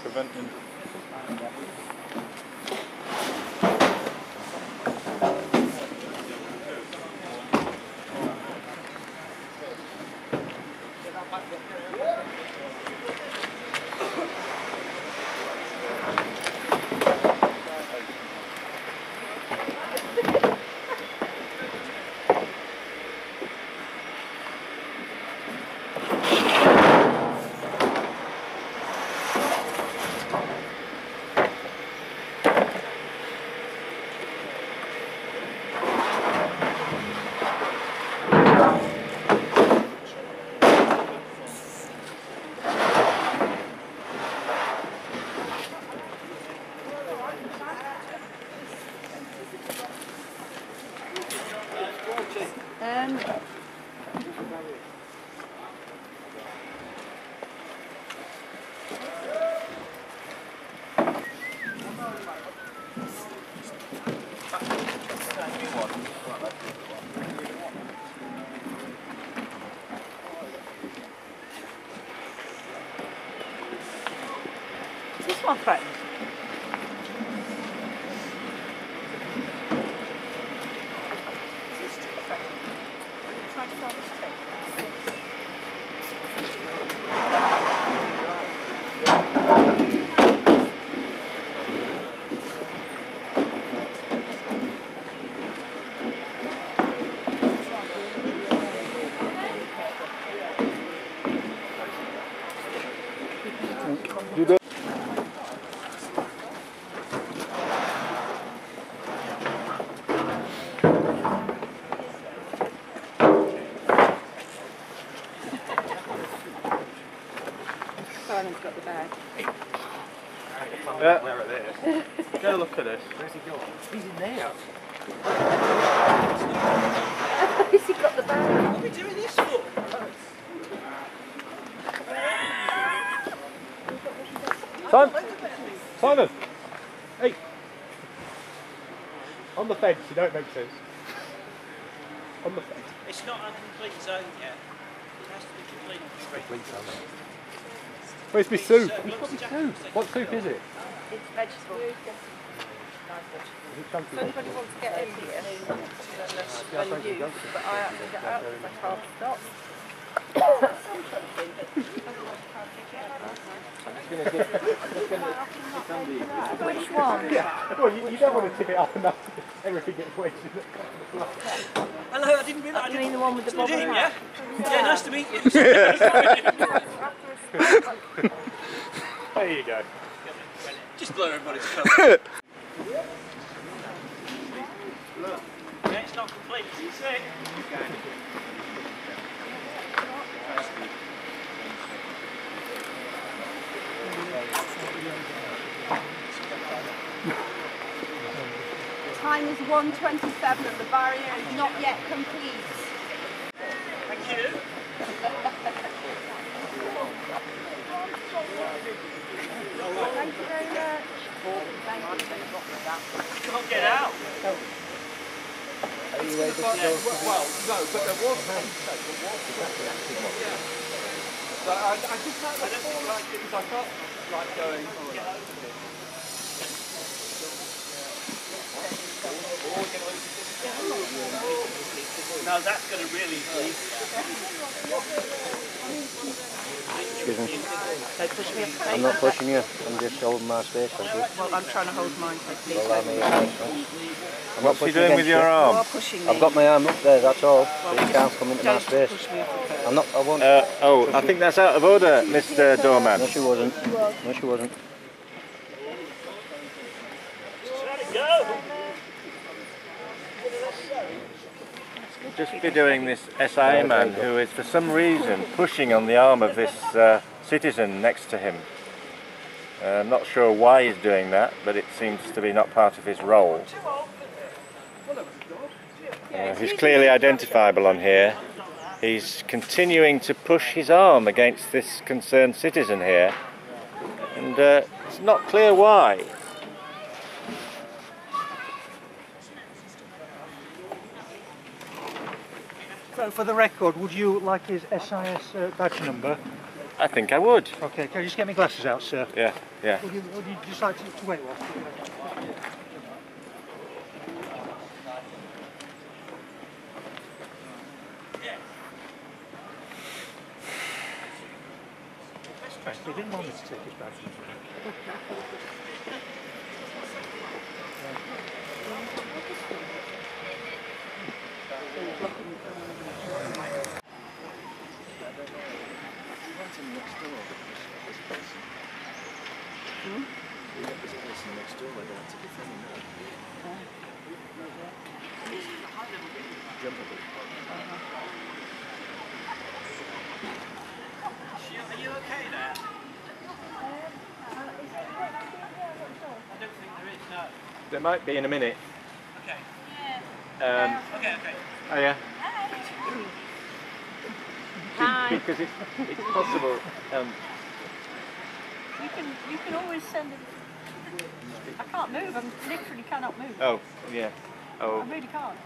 preventing. Is this one threatened? Simon's got the bag. Yeah. Go look at this. Where's he going? He's in there. Has he got the bag? What are we doing this for? Simon! Hey! On the fence, you don't make sense. On the fence. It's not a complete zone yet. It has to be completely complete zone. Where's my soup? What soup is it? It's vegetable. Is it chunky? If anybody wants to get in here, then that's well used, but I have to get out because I can't stop. Which one? Yeah. Well, you don't want to tip it up enough that everything gets wasted. Hello, I didn't realise. You mean the one with the bob Yeah? hat? Yeah, nice to meet you. There you go. Just blow everybody's cover. Look, yeah, it's not complete, you see? Time is 1:27 and the barrier is not yet complete. Thank you. Thank you very much. Can't get out. Are you able to go? Well, no, but there was one. So I just had a feeling like it because I felt like going. No, that's going to really bleed. Excuse me. Don't push me off the I'm not pushing you. I'm just holding my space. Thank you. Well, I'm trying to hold mine, so please Allow don't. me. What's he doing with your You arm? are pushing me. I've got my arm up there. That's all. Well, So you can't come into my don't space. push me off the curb. I'm not. I won't. Oh, I think that's out of order, Mr. Doorman. No, she wasn't. No, she wasn't. Let it go. Just videoing this SIA man who is for some reason pushing on the arm of this citizen next to him. I'm not sure why he's doing that, but it seems to be not part of his role. He's clearly identifiable on here. He's continuing to push his arm against this concerned citizen here, and it's not clear why. So for the record, would you like his SIS badge number? I think I would. Okay, can you just get me glasses out, sir? Yeah, yeah. Would you just like to wait one? They didn't want me to take his badge. Are you okay there? I don't think there is, no. There might be in a minute. Okay. Okay. Okay. Oh yeah. Hi. Because it's possible. You can always send it. I can't move. I literally cannot move. Oh yeah. Oh. I really can't.